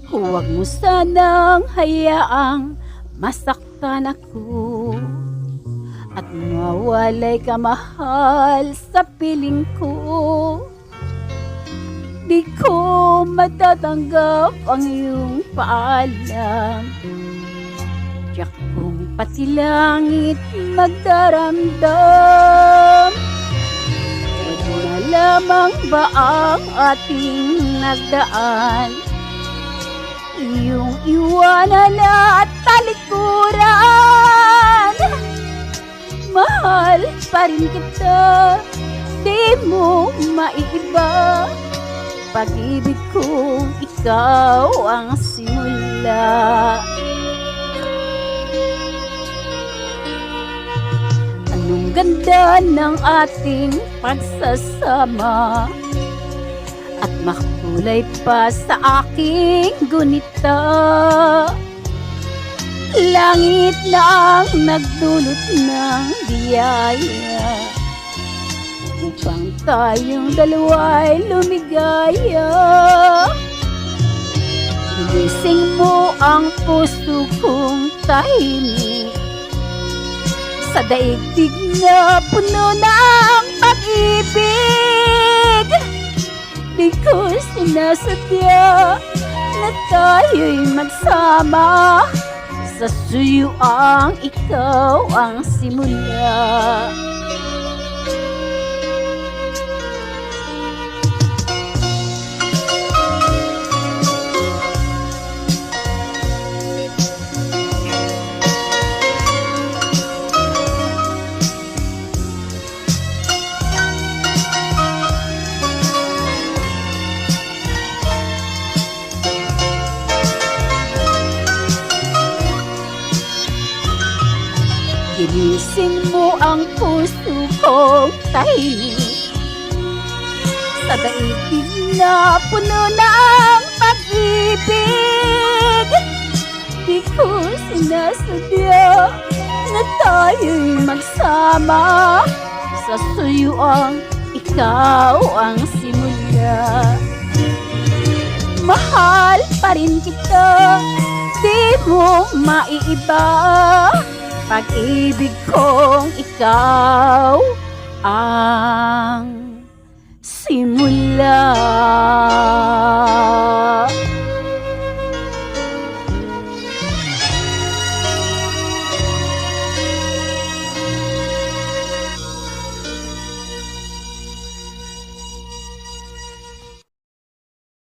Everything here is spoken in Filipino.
Huwag mo sanang hayaang masaktan ako at mawalay ka, mahal, sa piling ko. Di ko matatanggap ang iyong paalam, tiyak kong pati langit magdaramdam. Pwede na lamang ba ang ating nagdaan? Iyong iwanan at talikuran. Mahal pa rin kita, di mo maiiba. Pag-ibig kong ikaw ang simula. Anong ganda ng ating pagsasama, at makulay pa sa aking gunita. Langit na ang nagdulot ng biyaya upang tayong dalawa'y lumigaya. Ginising mo ang puso kong tahimik sa daigdig na puno ng pag-ibig. Di ko sinasadya na tayo'y magsama, sa suyuang ikaw ang simula. Ginising mo ang puso kong tahimik sa daigdig na puno ng pag-ibig. Di ko sinasadya na tayo'y magsama, sa suyuang ikaw ang simula. Mahal pa rin kita, di mo maiiba. Pag-ibig kong ikaw ang simula.